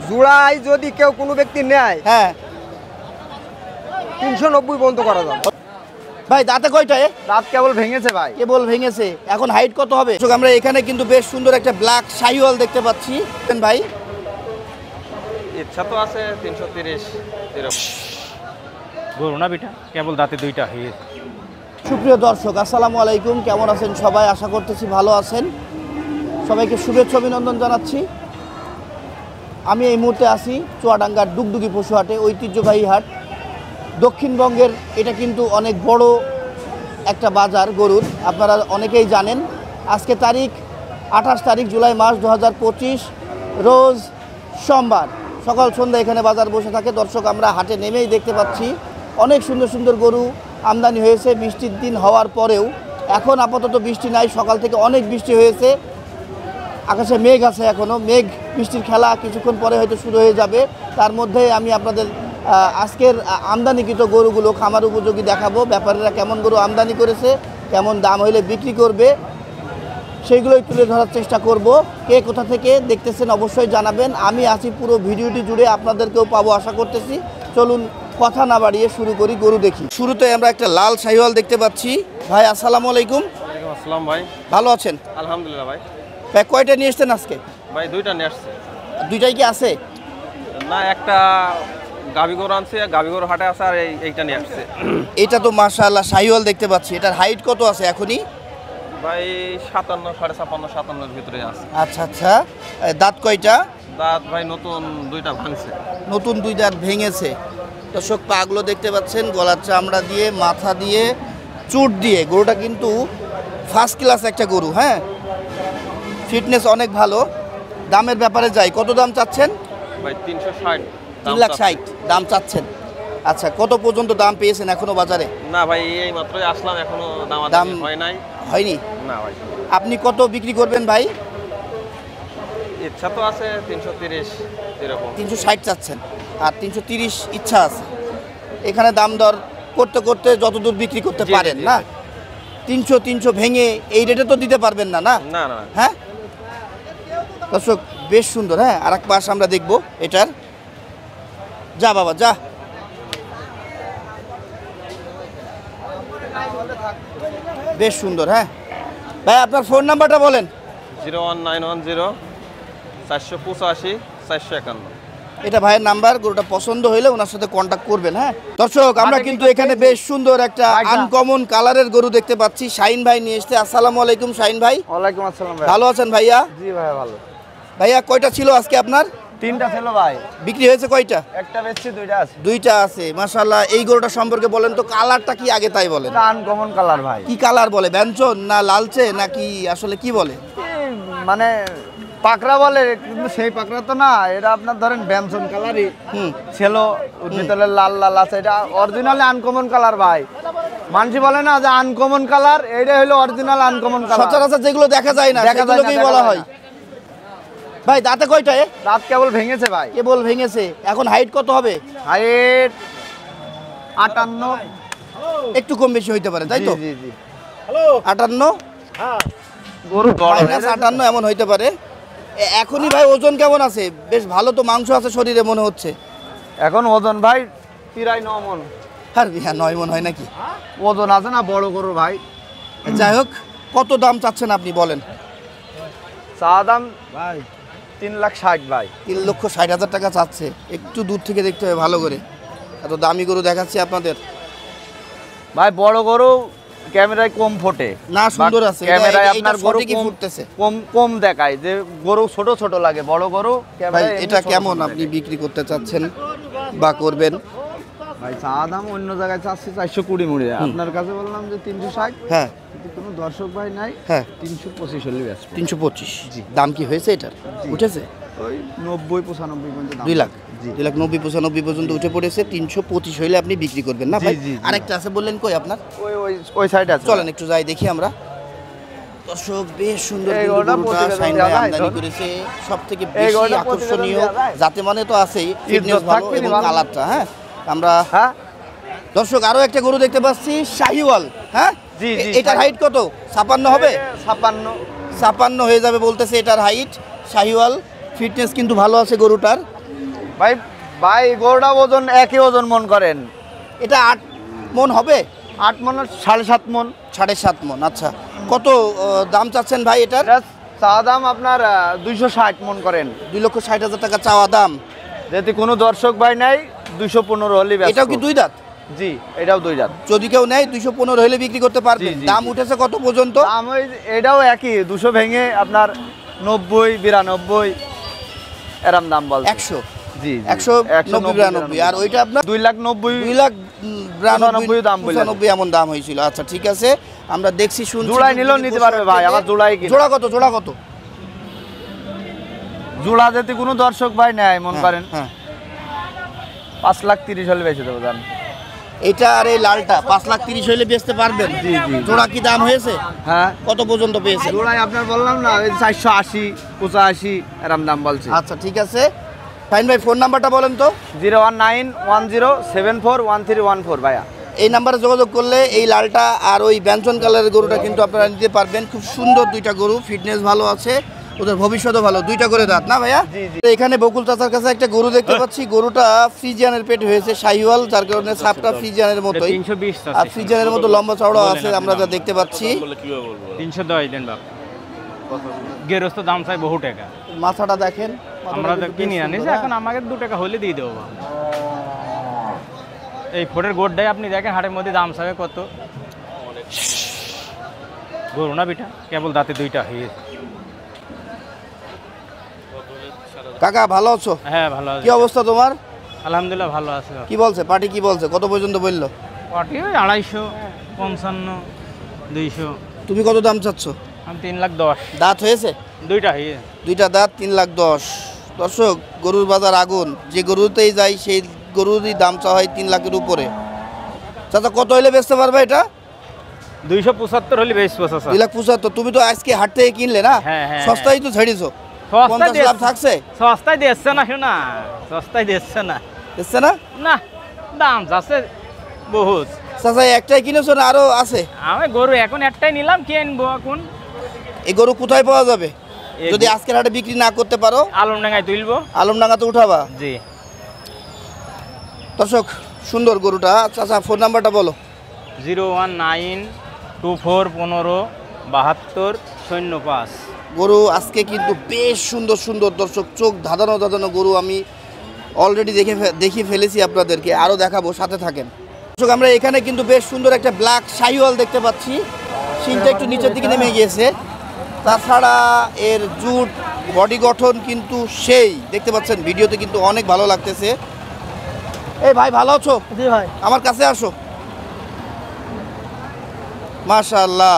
জোড়ায় যদি কেউ কোনো ব্যক্তি নেয়, হ্যাঁ 390 পর্যন্ত করা যাবে। ভাই দাঁতে কয়টায়? রাত কেবল ভেঙেছে ভাই। কেবল ভেঙেছে। এখন হাইট কত হবে? আমরা এখানে কিন্তু বেশ সুন্দর একটা ব্ল্যাক শাহিওয়াল দেখতে পাচ্ছি ভাই। ইচ্ছা তো আছে 330 এরকম। গরু না বেটা, কেবল দাঁতে দুইটা হয়ে। সুপ্রিয় দর্শক, আসসালামু আলাইকুম। কেমন আছেন সবাই? আশা করতেছি ভালো আছেন। সবাইকে শুভেচ্ছা অভিনন্দন জানাচ্ছি। আমি এই মুহূর্তে আছি চুয়াডাঙ্গার ডুগডুগি পশু হাটে, ঐতিহ্যবাহী হাট। দক্ষিণবঙ্গের এটা কিন্তু অনেক বড় একটা বাজার গরুর, আপনারা অনেকেই জানেন। আজকে তারিখ 28 তারিখ জুলাই মাস 2025, রোজ সোমবার। সকাল সন্ধ্যা এখানে বাজার বসে থাকে। দর্শক, আমরা হাটে নেমেই দেখতে পাচ্ছি অনেক সুন্দর সুন্দর গরু আমদানি হয়েছে। বৃষ্টির দিন হওয়ার পরেও এখন আপাতত বৃষ্টি নাই, সকাল থেকে অনেক বৃষ্টি হয়েছে। আকাশে মেঘ আছে, এখনও মেঘ বৃষ্টির খেলা কিছুক্ষণ পরে হয়তো শুরু হয়ে যাবে। তার মধ্যে আমি আপনাদের আজকের আমদানিকৃত গরুগুলো খামার উপযোগী দেখাবো। ব্যাপারীরা কেমন গরু আমদানি করেছে, কেমন দাম হইলে বিক্রি করবে, সেইগুলোই তুলে ধরার চেষ্টা করব। কে কোথা থেকে দেখতেছেন অবশ্যই জানাবেন। আমি আছি পুরো ভিডিওটি জুড়ে, আপনাদেরকেও পাবো আশা করতেছি। চলুন কথা না বাড়িয়ে শুরু করি, গরু দেখি। শুরুতে আমরা একটা লাল শাহিওয়াল দেখতে পাচ্ছি। ভাই আসসালামু আলাইকুম। ওয়ালাইকুম আসসালাম ভাই। ভালো আছেন? আলহামদুলিল্লাহ ভাই। ভাই কয়টা নিয়ে এসছেন আজকে? ভাই দুইটা নিয়ে আসছে। দুইটাই কি আছে? না, একটা গাভী গরু আনছে, গাভী গরু হাটে আছে, আর এইটা নিয়ে আসছে। এটা তো মাশাআল্লাহ শাহিওয়াল দেখতে পাচ্ছি। এটার হাইট কত আছে এখনই? ভাই 57, 56, 57 ভিতরে আছে। আচ্ছা আচ্ছা। দাঁত কয়টা? দাঁত ভাই নতুন দুইটা ভাঙছে। নতুন দুই দাঁত ভেঙেছে। দর্শক, পাগুলো দেখতে পাচ্ছেন, গলার চামড়া দিয়ে, মাথা দিয়ে, চুট দিয়ে। গরুটা কিন্তু ফার্স্ট ক্লাস একটা গরু। হ্যাঁ, ফিটনেস অনেক ভালো। দামের ব্যাপারে যাই, কত দাম চাচ্ছেন? ভাই 360। 3,60,000 দাম চাচ্ছেন। আচ্ছা, কত পর্যন্ত দাম পেয়েছেন এখনো বাজারে? না ভাই, এই মাত্রই আসলাম, এখনো দাম হয় নাই। হয়নি? না ভাই। আপনি কত বিক্রি করবেন ভাই? ইচ্ছা তো আছে 330 এরকম। 360 চাচ্ছেন, আর 330 ইচ্ছা আছে। এখানে দাম দর করতে করতে যতদূর বিক্রি করতে পারেন না। 300 ভেঙে এই রেটে তো দিতে পারবেন না। না না না। হ্যাঁ দর্শক, বেশ সুন্দর। হ্যাঁ, আর এক পাশ আমরা দেখবো এটার। যা বাবা যা। বেশ সুন্দর। হ্যাঁ ভাই, আপনার ফোন নাম্বারটা বলেন। 01910 485 451। এটা ভাইয়ের নাম্বার। গরুটা পছন্দ হইলে ওনার সাথে কন্ট্যাক্ট করবেন। হ্যাঁ দর্শক, আমরা কিন্তু এখানে বেশ সুন্দর একটা আনকমন কালারের গরু দেখতে পাচ্ছি। শাহিন ভাই নিয়ে এসেছে। আসসালামু আলাইকুম শাহিন ভাই। ওয়ালাইকুম আসসালাম ভাই। ভালো আছেন ভাইয়া? জি ভাই ভালো। ভাইয়া কয়টা ছিল আজকে আপনার? 3টা ছিল ভাই। বিক্রি হয়েছে কয়টা? একটা বেচছি, 2টা আছে। 2টা আছে। মাশাআল্লাহ। এই গরুটা সম্পর্কে বলেন তো, কালারটা কি আগে তাই বলেন। আনকমন কালার ভাই। কি কালার বলে? ব্যঞ্জন না লালচে নাকি আসলে কি বলে? মানে পাকড়া বলে, কিন্তু সেই পাকড়া তো না। এটা আপনার ধরেন ব্যঞ্জন কালারই ছিল, ভিতরে লাল লাল আছে। এটা অরিজিনালি আনকমন কালার ভাই। মানুষ বলে না যে আনকমন কালার, এইটা হলো অরিজিনাল আনকমন কালার। সচরাচর যেগুলো দেখা যায় না সেগুলোকেই বলা হয়। ভাই দাঁতে কয়টায়? রাত কেবল ভেঙেছে ভাই। কেবল ভেঙেছে। এখন হাইট কত হবে? হাইট 58। একটু কম বেশি হইতে পারে, তাই তো? জি জি। 58 গরু -58 এমন হইতে পারে। এখনই ভাই ওজন কেমন আছে? বেশ ভালো তো মাংস আছে শরীরে মনে হচ্ছে। এখন ওজন ভাই 93 মণ। আর 9 মণ হয় নাকি? ওজন আছে না, বড় গরু ভাই। যাই হোক, কত দাম চাচ্ছেন আপনি বলেন? চা দাম ভাই 3,60,000 ভাই। 3,60,000 টাকা চাচ্ছে। একটু দূর থেকে দেখতে হবে ভালো করে। এত দামি গরু দেখাচ্ছি আপনাদের। ভাই বড় গরু ক্যামেরায় কম ফোটে না, সুন্দর আছে ক্যামেরায়। আপনার গরু কি ফুটতেছে? কম দেখায়, যে গরু ছোট ছোট লাগে। বড় গরু ভাই ক্যামেরায়। এটা কেমন আপনি বিক্রি করতে চাচ্ছেন বা করবেন? ভাই চা দাম অন্য জায়গায় চাচ্ছি 420 মুড়ি, আপনার কাছে বললাম যে 360। হ্যাঁ, কিন্তু কোনো দর্শক ভাই নাই। হ্যাঁ 325 হলে বেচবো। 325। দাম কি হয়েছে এটার? উঠেছে ওই 90-95 পর্যন্ত দাম। 2 লাখ। 2,90,95 পর্যন্ত উঠে পড়েছে। 325 হইলে আপনি বিক্রি করবেন না ভাই? আরেকটা আছে বললেন, কই আপনার? ওই সাইডে আছে। চলেন একটু যাই দেখি আমরা। দর্শক, বেশ সুন্দর গরুটা শাইন ভাই আমদানি করেছে। সবথেকে বেশি আকর্ষণীয় জাতে মানে তো আছেই, ফিটনেস ভালো এবং কালারটা। হ্যাঁ আমরা দর্শক আরো একটা গরু দেখতে পাচ্ছি, শাহিওয়াল। হ্যাঁ জি জি। এটার হাইট কত? 56 হবে? 56 হয়ে যাবে বলতেছে এটার হাইট। শাহিওয়াল, ফিটনেস কিন্তু ভালো আছে গরুটার। ভাই ভাই গরুটা ওজন একই ওজন মন করেন, এটা 8 মন হবে? 8 মন 7.5 মন। 7.5 মন। আচ্ছা, কত দাম চাচ্ছেন ভাই এটার? এটা চাওয়া দাম আপনার 260 মন করেন। 2,60,000 টাকা চাওয়া দাম। যদি কোনো দর্শক ভাই নাই 215 হলে ব্যস্ত। এটাও কি 2 দাঁত? জি, এটাও 2 দাঁত। যদি কেউ নেয় 215 হলে বিক্রি করতে পারবেন। জি, জি, দাম জি। উঠেছে কত পর্যন্ত? দাম ওই এটাও একই, 200 ভেঙে আপনার 90, 92 এরম দাম বলছে। 100, জি, 190, 92। আর ওইটা আপনার 2,90,000 2,92,000 দাম বললেন। 95 এমন দাম হয়েছিল। আচ্ছা ঠিক আছে, আমরা দেখছি শুনছি। জোড়ায় নিলেও নিতে পারবে ভাই, আমার জোড়ায় কিনা। জোড়া কত? জোড়া কত? জোড়া যদি কোনো দর্শক ভাই নেয় মন করেন হ্যাঁ, 5,30,000 হলে বেঁচে দেবো দাম। এটা আর এই লালটা 5,30,000 হইলে বেচতে পারবেন? জি, জি। জোড়া কি দাম হয়েছে? হ্যাঁ, কত পর্যন্ত পেয়েছে? জোড়ায় আপনার বললাম না ওই 480, 85 এরম দাম বলছে। আচ্ছা ঠিক আছে। ফাইন ভাই, ফোন নাম্বারটা বলেন তো। 01910741314 ভাইয়া। এই নাম্বারে যোগাযোগ করলে এই লালটা আর ওই ব্যঞ্জন কালারের গরুটা কিন্তু আপনারা নিতে পারবেন। খুব সুন্দর দুইটা গরু, ফিটনেস ভালো আছে, ওদের ভবিষ্যৎও ভালো। দুইটা করে দাঁত না ভাইয়া? জি, জি। এখানে বকুল চাচার কাছে একটা গরু দেখতে পাচ্ছি। গরুটা ফ্রিজিয়ানের পেট হয়েছে, শাহিওয়াল, যার কারণে সাপটা ফ্রিজিয়ানের মতোই। 320 আর ফ্রিজিয়ানের মতো লম্বা চওড়া আছে আমরা যা দেখতে পাচ্ছি। 310 দেন বাপ। গেরস্ত দাম চাই বহু টাকা, মাথাটা দেখেন, আমরা তো কিন্তু কিনি বেশ আনিস, সুন্দর, এখন আমাকে 2 টাকা হলে দিয়ে দেবো বাপ। এই ফোটের গোডটাই আপনি দেখেন হাটের মধ্যে দাম চাবে কত। গরু না বিটা, কেবল দাঁতে 2টা হয়েছে। কাকা ভালো আছো? হ্যাঁ ভালো কি আছে, অবস্থা তোমার? আলহামদুলিল্লাহ ভালো আছে। কি বলছে পার্টি, কি বলছে, কত পর্যন্ত বললো? পাটি ওই 250, 55, 200। তুমি কত দাম চাচ্ছ? আমি 3,10,000। দাঁত হয়েছে? 2টা হয়েছে। দুইটা দাঁত, 3,10,000। দর্শক, গরুর বাজার আগুন, যে গরুতেই যাই সেই গরুরই দাম চাওয়া হয় 3 লাখের উপরে। চাচা কত হইলে বেচতে পারবে এটা? 275 হলে বেশ পয়সা। 2,75,000। তুমি তো আজকে হাট থেকে কিনলে না? হ্যাঁ, হ্যাঁ, সস্তায় তো ছেড়েছো। 50 লাভ থাকছে? সস্তায় দিচ্ছে না, শোনা সস্তায় দিচ্ছে না, দেখছে না? না দাম যাচ্ছে বহুত। চাচা একটাই কিনেছো না আরো আছে? আমি গরু এখন একটাই নিলাম, কি আনবো এখন? এই গরু কোথায় পাওয়া যাবে এই যদি আজকের হাটে বিক্রি না করতে পারো? আলমডাঙ্গায় তুলবো। আলমডাঙ্গাতে উঠাবা? জি। দর্শক, সুন্দর গরুটা। চাচা ফোন নাম্বারটা বলো। 01924157205। গরু আজকে কিন্তু বেশ সুন্দর সুন্দর, দর্শক চোখ ধাঁধানো ধাঁধানো গরু আমি অলরেডি দেখিয়ে ফেলেছি আপনাদেরকে, আরও দেখাবো, সাথে থাকেন। দর্শক, আমরা এখানে কিন্তু বেশ সুন্দর একটা ব্ল্যাক শাহিওয়াল দেখতে পাচ্ছি। সিংটা একটু নিচের দিকে নেমে গিয়েছে, তাছাড়া এর জুট বডি গঠন কিন্তু সেই, দেখতে পাচ্ছেন ভিডিওতে কিন্তু অনেক ভালো লাগতেছে। এই ভাই ভালো আছো? জি ভাই। আমার কাছে আসো। মাশাআল্লাহ,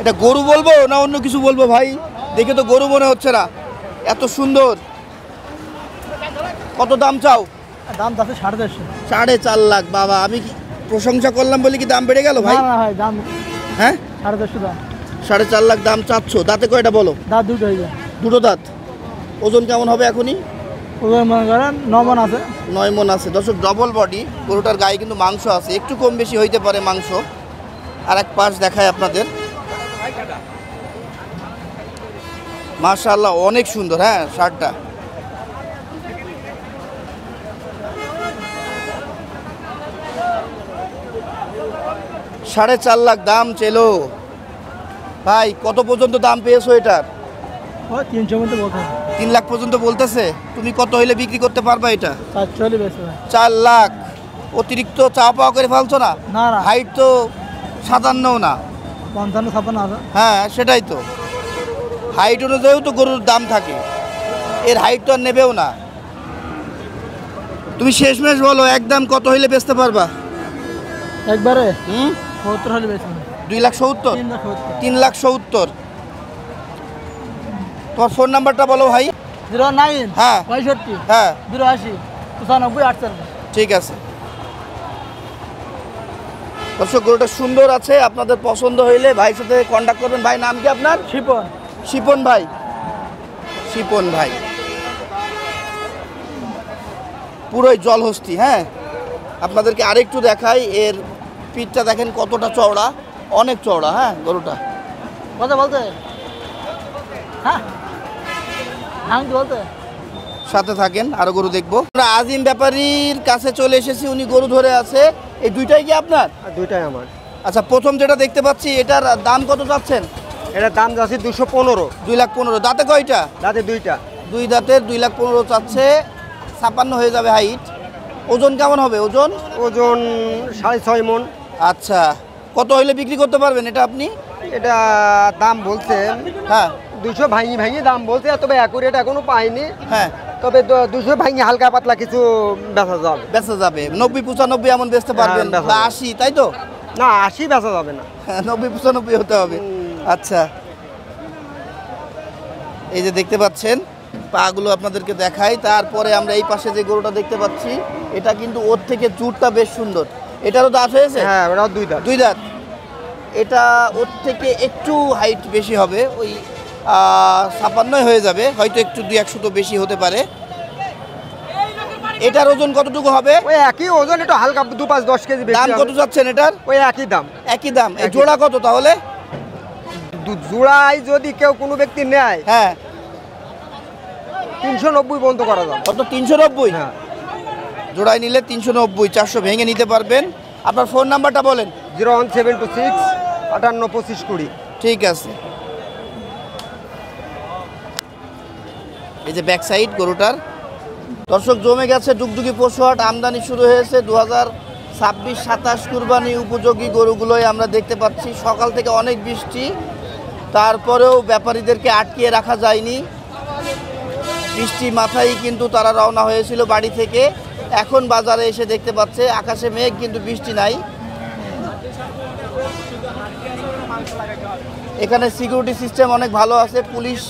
এটা গরু বলবো না অন্য কিছু বলবো ভাই? দেখে তো গরু মনে হচ্ছে না, এত সুন্দর। কত দাম চাও? দাম যাচ্ছে 450। 4.5 লাখ। বাবা, আমি কি প্রশংসা করলাম বলে কি দাম বেড়ে গেল ভাই? না ভাই, দাম হ্যাঁ, 450 দাম। 4.5 লাখ দাম চাচ্ছ। দাঁতে কয়টা বলো? দাঁত দুটো হয়ে যায়। দুটো দাঁত। ওজন কেমন হবে এখনই? ওজন মনে করেন 9 মণ আছে। 9 মণ আছে। দর্শক, ডবল বডি, গরুটার গায়ে কিন্তু মাংস আছে, একটু কম বেশি হইতে পারে মাংস। আর এক পাশ দেখায় আপনাদের। মাশাআল্লাহ, অনেক সুন্দর। হ্যাঁ, শার্টটা $4.5 লাখ দাম চেলো ভাই। কত পর্যন্ত দাম পেয়েছো এটার? ওই 300 মধ্যে বলতে 3 লাখ পর্যন্ত বলতেছে। তুমি কত হইলে বিক্রি করতে পারবা এটা? 440 বেশি ভাই। 4 লাখ। অতিরিক্ত চা পাওয়া করে ফেলছো না? না না, হাইট তো 57 না? 55 56 আছে। হ্যাঁ, সেটাই তো। হাইট অনুযায়ীও তো গরুর দাম থাকে, এর হাইট তো আর নেবেও না। তুমি শেষমেশ বলো, একদম কত হইলে বেচতে পারবা? একবারে 70 হলে বেশি। 2,70,000? 370। 3,70,000। তোমার ফোন নাম্বারটা বলো ভাই। 09 হ্যাঁ 65 হ্যাঁ, 82 95 48। ঠিক আছে। দর্শক, গরুটা সুন্দর আছে, আপনাদের পছন্দ হইলে ভাইয়ের সাথে কন্ট্যাক্ট করবেন। ভাই নাম কি আপনার? শিপন। শিপন ভাই। শিপন ভাই পুরোই জলহস্তি। হ্যাঁ, আপনাদেরকে আরেকটু দেখাই, এর পিঠটা দেখেন কতটা চওড়া, অনেক চওড়া। হ্যাঁ, গরুটা কথা বলতে হ্যাঁ, আমি বলতে সাথে থাকেন, আরো গরু দেখবো। আমরা আজিম ব্যাপারীর কাছে চলে এসেছি, উনি গরু ধরে আছে। এই দুইটাই কি আপনার? দুইটাই আমার। আচ্ছা, প্রথম যেটা দেখতে পাচ্ছি এটার দাম কত চাচ্ছেন? এটার দাম যাচ্ছে 215। 2,15,000। দাঁতে কয়টা? দাঁতে দুইটা। দুই দাঁতের 2,15,000 চাচ্ছে। 56 হয়ে যাবে হাইট। ওজন কেমন হবে? ওজন ওজন 6.5 মণ। আচ্ছা, কত হইলে বিক্রি করতে পারবেন এটা আপনি? এটা দাম বলছেন হ্যাঁ 200 ভাঙি দাম বলছে, তবে অ্যাকুরেট এখনো পাইনি। হ্যাঁ, তবে 200 ভাঙি হালকা পাতলা কিছু বেচা যাবে। বেচা যাবে 90-95 এমন বেচতে পারবেন, বেচা বা যাবে। 80, তাই তো? না 80 বেচা যাবে না। 90-95 হতে হবে। আচ্ছা, এই যে দেখতে পাচ্ছেন পাগুলো আপনাদেরকে দেখাই। তারপরে আমরা এই পাশে যে গরুটা দেখতে পাচ্ছি, এটা কিন্তু ওর থেকে জুটটা বেশ সুন্দর। এটারও দাঁত হয়েছে? হ্যাঁ, ওটা দুই দাঁত। দুই দাঁত। এটা ওর থেকে একটু হাইট বেশি হবে, ওই 56 হয়ে যাবে, হয়তো একটু 200 তো বেশি হতে পারে। এটার ওজন কতটুকু হবে? ওই একই ওজন, একটু হালকা 2-5-10 কেজি বেশি। দাম কত যাচ্ছেন এটার? ওই একই দাম। একই দাম। এই জোড়া কত তাহলে? জোড়ায় যদি কেউ কোনো ব্যক্তি নেয়, হ্যাঁ, 390 পর্যন্ত করা যাবে। কত? 390? হ্যাঁ। জোড়ায় নিলে 390, 400 ভেঙে নিতে পারবেন। আপনার ফোন নাম্বারটা বলেন। 01726 58 25 20। ঠিক আছে। এই যে ব্যাক সাইড গরুটার। দর্শক, জমে গেছে ডুগডুগি পশুহাট। আমদানি শুরু হয়েছে 2026-27 কুরবানি উপযোগী গরুগুলোই আমরা দেখতে পাচ্ছি। সকাল থেকে অনেক বৃষ্টি, তারপরেও ব্যাপারীদেরকে আটকিয়ে রাখা যায়নি। বৃষ্টি মাথায় কিন্তু তারা রওনা হয়েছিল বাড়ি থেকে। এখন বাজারে এসে দেখতে পাচ্ছে আকাশে মেঘ, কিন্তু বৃষ্টি নাই। এখানে সিকিউরিটি সিস্টেম অনেক ভালো আছে, পুলিশ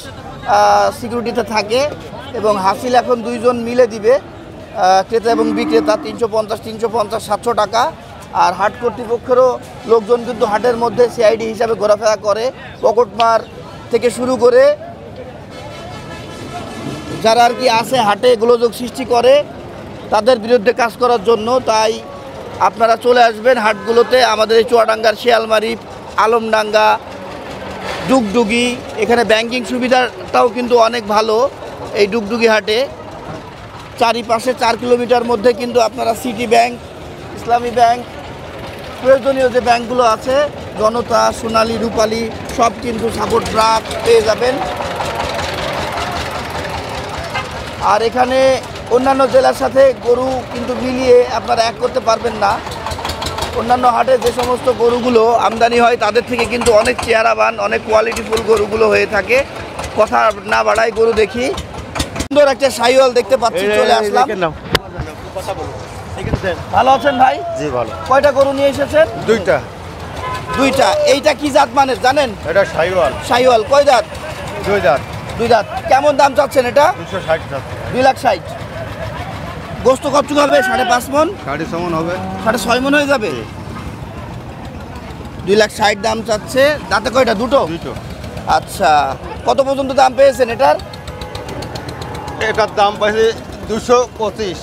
সিকিউরিটিতে থাকে এবং হাসিল এখন দুইজন মিলে দিবে, ক্রেতা এবং বিক্রেতা। 350, 700 টাকা। আর হাট কর্তৃপক্ষেরও লোকজন কিন্তু হাটের মধ্যে সিআইডি হিসাবে ঘোরাফেরা করে। পকেটমার থেকে শুরু করে যারা আর কি আছে হাটে গোলযোগ সৃষ্টি করে, তাদের বিরুদ্ধে কাজ করার জন্য। তাই আপনারা চলে আসবেন হাটগুলোতে। আমাদের এই চুয়াডাঙ্গার শিয়ালমারি, আলমডাঙ্গা, ডুগডুগি, এখানে ব্যাংকিং সুবিধাটাও কিন্তু অনেক ভালো এই ডুগডুগি হাটে। চারিপাশে 4 কিলোমিটার মধ্যে কিন্তু আপনারা সিটি ব্যাংক, ইসলামী ব্যাংক, প্রয়োজনীয় যে ব্যাংকগুলো আছে, জনতা, সোনালী, রূপালী, সব কিন্তু সাপোর্ট ড্রাফট পেয়ে যাবেন। আর এখানে অন্যান্য জেলার সাথে গরু কিন্তু মিলিয়ে আপনারা এক করতে পারবেন না। অন্যান্য হাটে যে সমস্ত গরুগুলো আমদানি হয় তাদের থেকে কিন্তু অনেক চেহারাবান, অনেক কোয়ালিটিফুল গরুগুলো হয়ে থাকে। কথা না বাড়াই গরু দেখি। সুন্দর একটা শাহিওয়াল দেখতে পাচ্ছি, চলে আসলাম। ভালো আছেন ভাই? জি ভালো। কয়টা গরু নিয়ে এসেছেন? দুইটা। দুইটা। এইটা কি জাত মানের জানেন? এটা শাহিওয়াল। শাহিওয়াল। কয় দাঁত? দুই দাঁত। দুই দাঁত। কেমন দাম চাচ্ছেন এটা? 260 টাকা। 2,60,000। গোস্ত কতটুকু হবে? 5.5 মণ? 6.5 মণ হবে। 6.5 মণ হয়ে যাবে। 2,60,000 দাম চাচ্ছে। দাঁতে কয়টা? দুটো। দুটো। আচ্ছা, কত পর্যন্ত দাম পেয়েছেন এটার? এটার দাম পাইছে 225।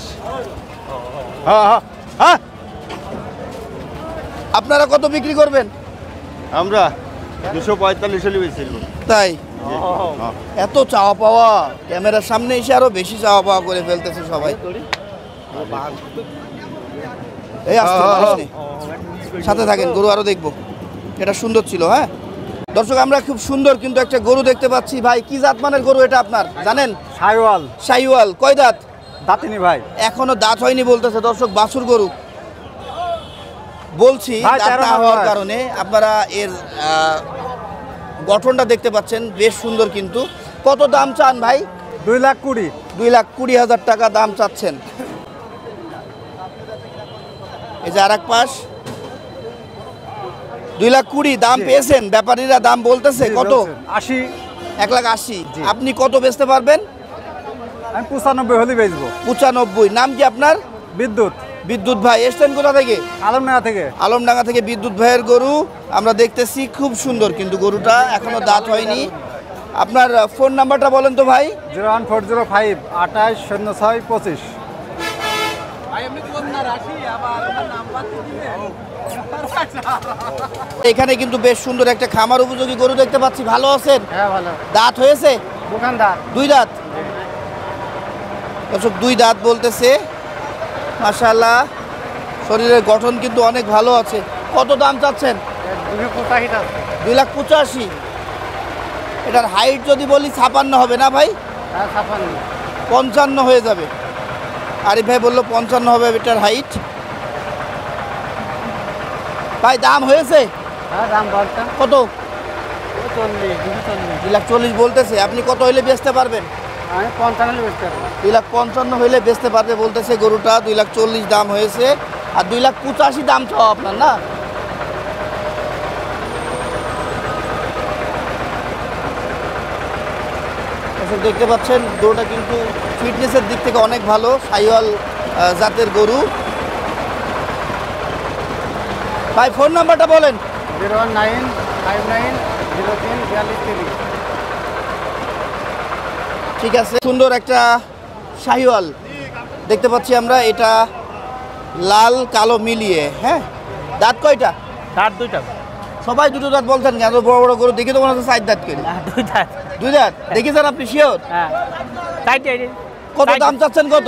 হ্যাঁ হ্যাঁ হ্যাঁ। আপনারা কত বিক্রি করবেন? আমরা 245 হলে বেচছিলাম। তাই? হ্যাঁ। এত চাওয়া পাওয়া, ক্যামেরার সামনে এসে আরো বেশি চাওয়া পাওয়া করে ফেলতেছে সবাই। এই আসতে পারিসনি। সাথে থাকেন, গরু আরো দেখবো। এটা সুন্দর ছিল। হ্যাঁ দর্শক, আমরা খুব সুন্দর কিন্তু একটা গরু দেখতে পাচ্ছি। ভাই, কি জাত মানের গরু এটা আপনার জানেন? শাহিওয়াল। শাহিওয়াল। কয় দাঁত? দাঁতিনি ভাই। এখনো দাঁত হয়নি বলতেছে। দর্শক, বাছুর গরু বলছি ভাই, দাঁত 13 না হওয়ার মাস। কারণে। আপনারা এর গঠনটা দেখতে পাচ্ছেন, বেশ সুন্দর। কিন্তু কত দাম চান ভাই? 2,20,000। 2,20,000 টাকা দাম চাচ্ছেন। এই যে আর এক পাশ, 2,20,000 দাম পেয়েছেন। ব্যাপারীরা দাম বলতেছে কত? 80। 1,80,000। আপনি কত বেচতে পারবেন? আমি 95 হলে বেচবো। 95। নাম কি আপনার? বিদ্যুৎ। বিদ্যুৎ ভাই। এসছেন কোথা থেকে? আলমডাঙ্গা থেকে। আলমডাঙ্গা থেকে বিদ্যুৎ ভাইয়ের গরু আমরা দেখতেছি। খুব সুন্দর কিন্তু গরুটা, এখনো দাঁত হয়নি। আপনার ফোন নাম্বারটা বলেন তো ভাই। 01405 28 06 25। এখানে কিন্তু বেশ সুন্দর একটা খামার উপযোগী গরু দেখতে পাচ্ছি। ভালো আছেন? হ্যাঁ ভালো। দাঁত হয়েছে? দোকানদার। দুই দাঁত। দর্শক 2 দাঁত বলতেছে, মাশাআল্লাহ শরীরের গঠন কিন্তু অনেক ভালো আছে। কত দাম চাচ্ছেন? 2,85,000। এটার হাইট যদি বলি 56 হবে না ভাই? 55 হয়ে যাবে। আরিফ ভাই বললো 55 হবে এটার হাইট। ভাই দাম হয়েছে? কত? 2,40,000 বলতেছে। আপনি কত হইলে বেচতে পারবেন? 2,55,000 হইলে বেচতে পারবে বলতেছে গরুটা। 2,40,000 দাম হয়েছে, আর 2,85,000 দাম চাও আপনার না? দেখতে পাচ্ছেন গরুটা কিন্তু ফিটনেসের দিক থেকে অনেক ভালো, শাহিওয়াল জাতের গরু। ভাই ফোন নাম্বারটা বলেন। 01959034233। ঠিক আছে, সুন্দর একটা শাহিওয়াল দেখতে পাচ্ছি আমরা, এটা লাল কালো মিলিয়ে। হ্যাঁ, দাঁত কয়টা? তার 2টা। সবাই 2 দাঁত বলছেন, এত বড় বড় গরু দেখে তো মনে হচ্ছে 4 দাঁত করে। 2 দাঁত। 2 দাঁত দেখেছেন আপনি শিওর? হ্যাঁ, কত দাম চাচ্ছেন? কত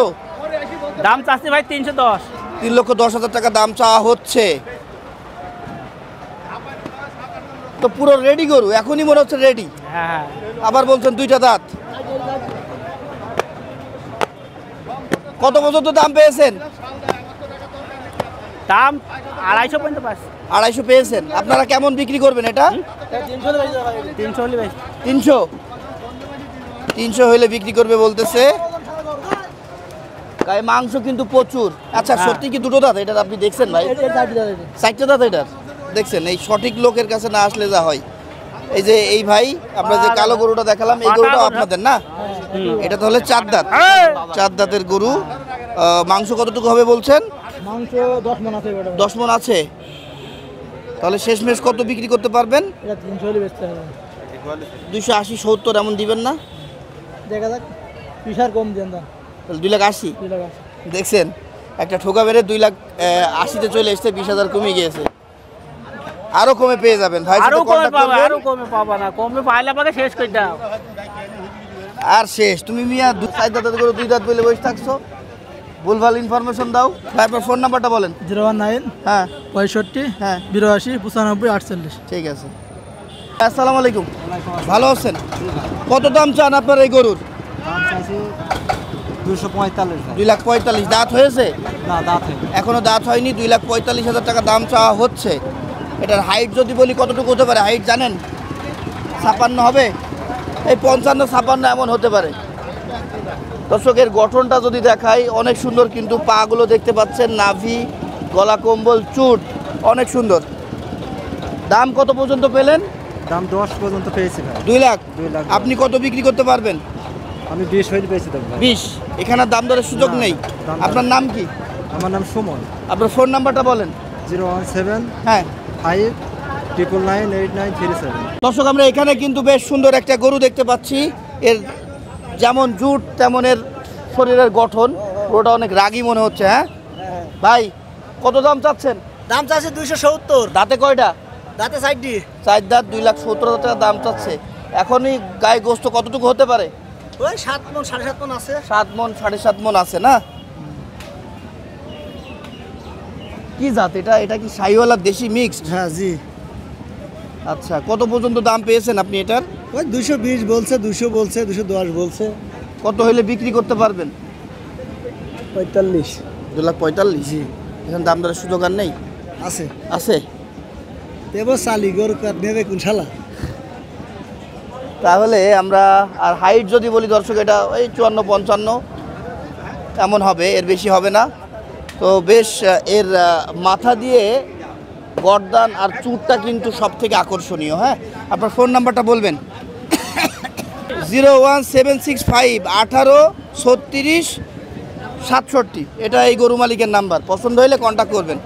দাম চাচ্ছি ভাই? 310। 3,10,000 টাকা দাম চাওয়া হচ্ছে। তো পুরো রেডি গরু, এখনই মনে হচ্ছে রেডি। হ্যাঁ, আবার বলছেন 2টা দাঁত। কত পর্যন্ত দাম পেয়েছেন? দাম 250 পর্যন্ত পাচ্ছি। 250 পেয়েছেন। আপনারা কেমন বিক্রি করবেন এটা? 300 হলে ভাই। 300 হইলে বিক্রি করবে বলতেছে। গায়ে মাংস কিন্তু প্রচুর। আচ্ছা, সত্যি কি 2 দাঁত? এটা আপনি দেখছেন ভাই? 4টা দাঁত এটা দেখছেন? এই সঠিক লোকের কাছে না আসলে যা হয়। এই যে এই ভাই, আমরা যে কালো গরুটা দেখালাম, এই গরুটা আপনাদের না? এটা তাহলে 4 দাঁত। 4 দাঁতের গরু। মাংস কতটুকু হবে বলছেন? মাংস 10 মণ আছে। 10 মণ আছে। তাহলে শেষমেশ কত বিক্রি করতে পারবেন? এটা 300 হলে বেচতে হবে। 280, 70 এমন দিবেন না? দেখা যাক, পিসার কম দেন দাম। তাহলে 2,80,000। 2,80,000 দেখছেন, একটা ঠোকা বেড়ে 2,80,000 চলে এসছে, 20,000 কমে গিয়েছে। আরো কমে পেয়ে যাবেন ভাই, আরো কমে পাবা, আরো কমে পাবা না, কমে পাইলে পাকে শেষ করে দাও। আর শেষ? তুমি মিয়া 4 দাঁত করে 2 দাঁত বলে বসে থাকছো, ভুলভাল ইনফরমেশন দাও। ভাই আপনার ফোন নাম্বারটা বলেন। 019 হ্যাঁ 65 হ্যাঁ 82 95 48। ঠিক আছে। আসসালামু আলাইকুম, ভালো আছেন? কত দাম চান আপনার এই গরুর? 245। 2,45,000। দাঁত হয়েছে? না, দাঁত হয়। এখনো দাঁত হয়নি। 2,45,000 টাকা দাম চাওয়া হচ্ছে। এটার হাইট যদি বলি কতটুকু হতে পারে? হাইট জানেন? 56 হবে? এই 55-56 এমন হতে পারে। দর্শকের গঠনটা যদি দেখাই, অনেক সুন্দর কিন্তু। পাগুলো দেখতে পাচ্ছেন, নাভি, গলা কম্বল, চুট অনেক সুন্দর। দাম কত পর্যন্ত পেলেন? দাম 10 পর্যন্ত পেয়েছি ভাই। 2 লাখ। 2 লাখ। আপনি কত বিক্রি করতে পারবেন? আমি 20 হইলে পেয়েছি তো ভাই। 20। এখানে দাম দরের সুযোগ না, নেই। দাম আপনার নাম কি? আমার নাম সুমন। আপনার ফোন নাম্বারটা বলেন। 017 হ্যাঁ 5 999 8937। দর্শক, আমরা এখানে কিন্তু বেশ সুন্দর একটা গরু দেখতে পাচ্ছি। এর যেমন জুট তেমন এর শরীরের গঠন। গরুটা অনেক রাগী মনে হচ্ছে। হ্যাঁ ভাই, কত দাম চাচ্ছেন? দাম চাচ্ছে 270। দাঁতে কয়টা? দাঁতে 60। 4 দাঁত। 2,70,000 টাকা দাম চাচ্ছে। এখনই গায়ে গোস্ত কতটুকু হতে পারে? ওই 7 মণ 7.5 মণ আছে। 7 মণ 7.5 মণ আছে না? কি জাত এটা? এটা কি শাহিওয়ালা দেশি মিক্সড? হ্যাঁ জি। আচ্ছা, কত পর্যন্ত দাম পেয়েছেন আপনি এটার? ওই 220 বলছে, 200 বলছে, 210 বলছে। কত হইলে বিক্রি করতে পারবেন? 45। 2,45,000। জি। এখানে দাম দরের সুযোগ আর নেই? আছে। আছে। দেব সালি গরু কাট নেবে কোন শালা? তাহলে আমরা আর হাইট যদি বলি দর্শক, এটা ওই 54-55 এমন হবে, এর বেশি হবে না। তো বেশ এর মাথা দিয়ে গর্দান আর চুটটা কিন্তু সব থেকে আকর্ষণীয়। হ্যাঁ, আপনার ফোন নাম্বারটা বলবেন। 01765 18 36 67। এটা এই গরু মালিকের নাম্বার। পছন্দ হলে কন্ট্যাক্ট করবেন।